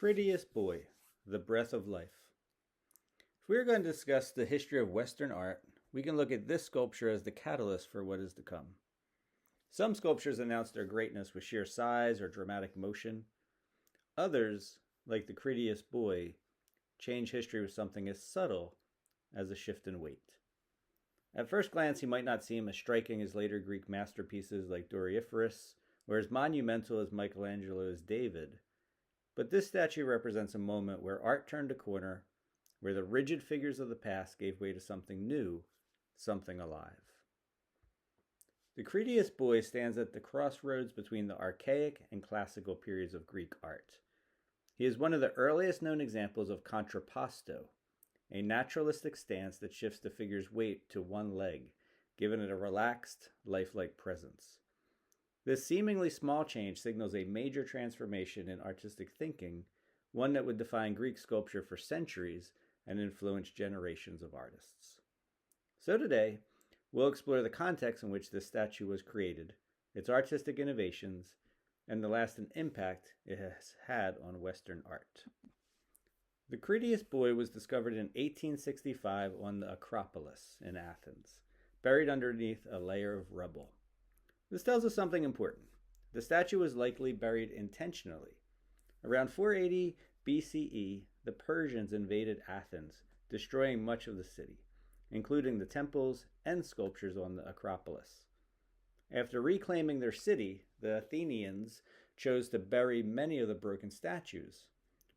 Kritios Boy, The Breath of Life. If we are going to discuss the history of Western art, we can look at this sculpture as the catalyst for what is to come. Some sculptures announce their greatness with sheer size or dramatic motion. Others, like the Kritios Boy, change history with something as subtle as a shift in weight. At first glance, he might not seem as striking as later Greek masterpieces like Doryphorus, or as monumental as Michelangelo's David. But this statue represents a moment where art turned a corner, where the rigid figures of the past gave way to something new, something alive. The Kritios Boy stands at the crossroads between the archaic and classical periods of Greek art. He is one of the earliest known examples of contrapposto, a naturalistic stance that shifts the figure's weight to one leg, giving it a relaxed, lifelike presence. This seemingly small change signals a major transformation in artistic thinking, one that would define Greek sculpture for centuries and influence generations of artists. So today, we'll explore the context in which this statue was created, its artistic innovations, and the lasting impact it has had on Western art. The Kritios Boy was discovered in 1865 on the Acropolis in Athens, buried underneath a layer of rubble. This tells us something important. The statue was likely buried intentionally. Around 480 BCE, the Persians invaded Athens, destroying much of the city, including the temples and sculptures on the Acropolis. After reclaiming their city, the Athenians chose to bury many of the broken statues,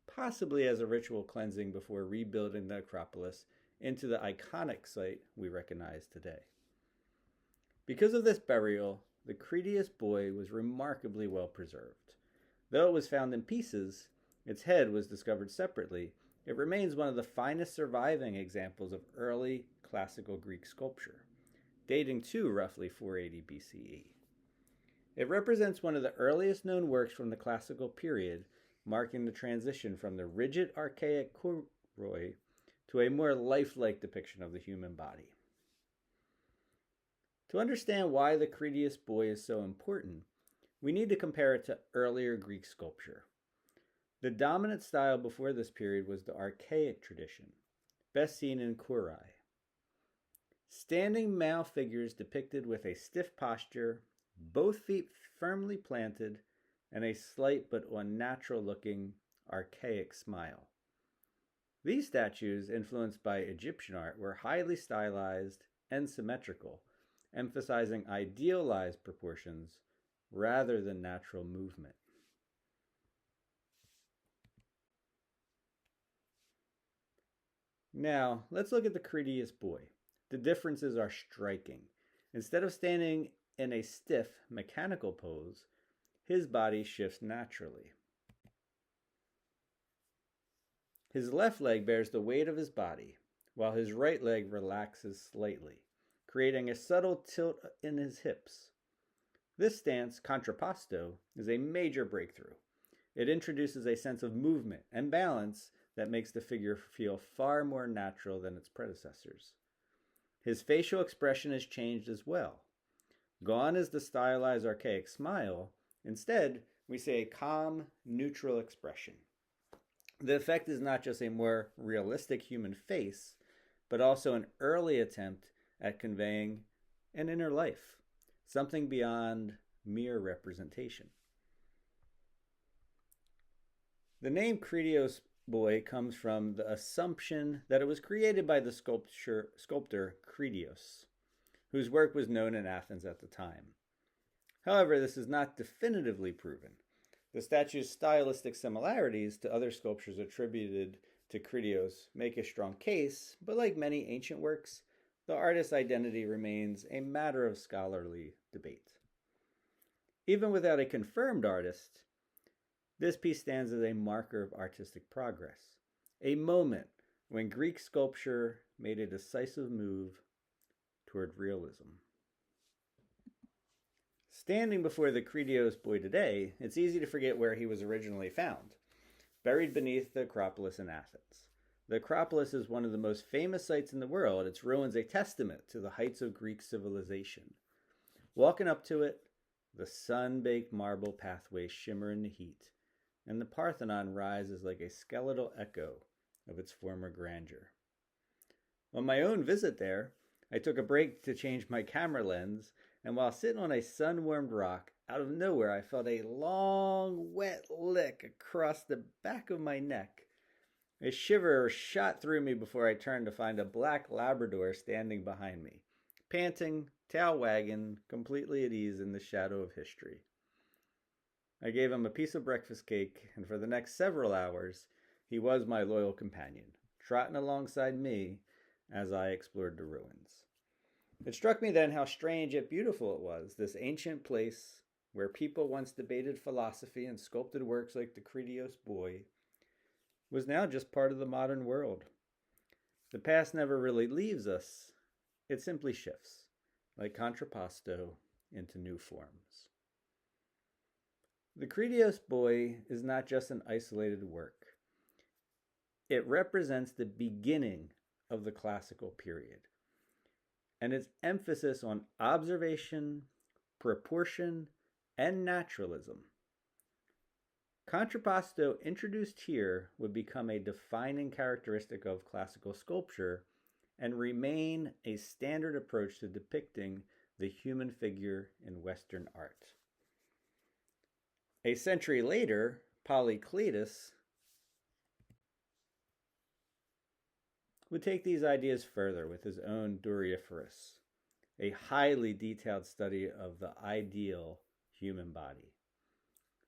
possibly as a ritual cleansing before rebuilding the Acropolis into the iconic site we recognize today. Because of this burial, the Kritios Boy was remarkably well preserved. Though it was found in pieces, its head was discovered separately. It remains one of the finest surviving examples of early classical Greek sculpture, dating to roughly 480 BCE. It represents one of the earliest known works from the classical period, marking the transition from the rigid archaic kouroi to a more lifelike depiction of the human body. To understand why the Kritios Boy is so important, we need to compare it to earlier Greek sculpture. The dominant style before this period was the archaic tradition, best seen in kouroi. Standing male figures depicted with a stiff posture, both feet firmly planted, and a slight but unnatural-looking archaic smile. These statues, influenced by Egyptian art, were highly stylized and symmetrical, emphasizing idealized proportions rather than natural movement. Now, let's look at the Kritios Boy. The differences are striking. Instead of standing in a stiff, mechanical pose, his body shifts naturally. His left leg bears the weight of his body, while his right leg relaxes slightly, creating a subtle tilt in his hips. This stance, contrapposto, is a major breakthrough. It introduces a sense of movement and balance that makes the figure feel far more natural than its predecessors. His facial expression has changed as well. Gone is the stylized archaic smile. Instead, we see a calm, neutral expression. The effect is not just a more realistic human face, but also an early attempt at conveying an inner life, something beyond mere representation. The name Kritios Boy comes from the assumption that it was created by the sculptor Kritios, whose work was known in Athens at the time. However, this is not definitively proven. The statue's stylistic similarities to other sculptures attributed to Kritios make a strong case, but like many ancient works, the artist's identity remains a matter of scholarly debate. Even without a confirmed artist, this piece stands as a marker of artistic progress, a moment when Greek sculpture made a decisive move toward realism. Standing before the Kritios Boy today, it's easy to forget where he was originally found, buried beneath the Acropolis in Athens. The Acropolis is one of the most famous sites in the world, its ruins a testament to the heights of Greek civilization. Walking up to it, the sun-baked marble pathways shimmer in the heat, and the Parthenon rises like a skeletal echo of its former grandeur. On my own visit there, I took a break to change my camera lens, and while sitting on a sun-warmed rock, out of nowhere I felt a long, wet lick across the back of my neck. A shiver shot through me before I turned to find a black Labrador standing behind me, panting, tail wagging, completely at ease in the shadow of history. I gave him a piece of breakfast cake, and for the next several hours, he was my loyal companion, trotting alongside me as I explored the ruins. It struck me then how strange yet beautiful it was, this ancient place where people once debated philosophy and sculpted works like the Kritios Boy was now just part of the modern world. The past never really leaves us, it simply shifts, like contrapposto, into new forms. The Kritios Boy is not just an isolated work. It represents the beginning of the classical period, and its emphasis on observation, proportion, and naturalism. Contrapposto introduced here would become a defining characteristic of classical sculpture and remain a standard approach to depicting the human figure in Western art. A century later, Kritios would take these ideas further with his own Doryphoros, a highly detailed study of the ideal human body.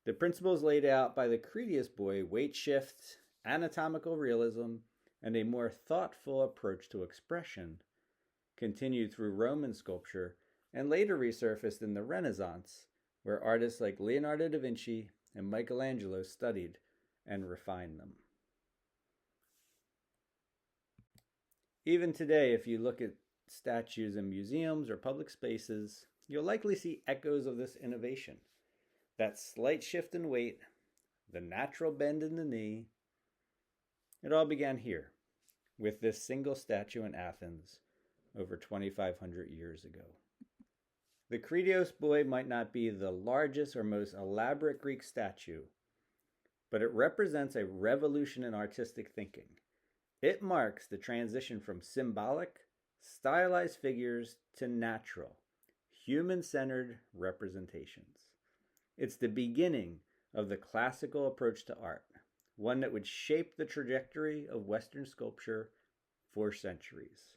The principles laid out by the Kritios Boy, weight shift, anatomical realism, and a more thoughtful approach to expression, continued through Roman sculpture and later resurfaced in the Renaissance, where artists like Leonardo da Vinci and Michelangelo studied and refined them. Even today, if you look at statues in museums or public spaces, you'll likely see echoes of this innovation. That slight shift in weight, the natural bend in the knee, it all began here, with this single statue in Athens over 2,500 years ago. The Kritios Boy might not be the largest or most elaborate Greek statue, but it represents a revolution in artistic thinking. It marks the transition from symbolic, stylized figures to natural, human-centered representations. It's the beginning of the classical approach to art, one that would shape the trajectory of Western sculpture for centuries.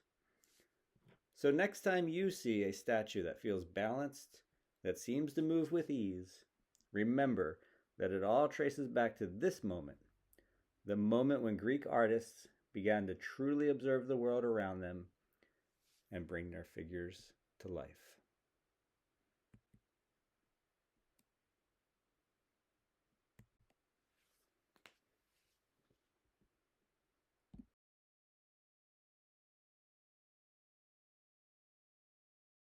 So next time you see a statue that feels balanced, that seems to move with ease, remember that it all traces back to this moment, the moment when Greek artists began to truly observe the world around them and bring their figures to life.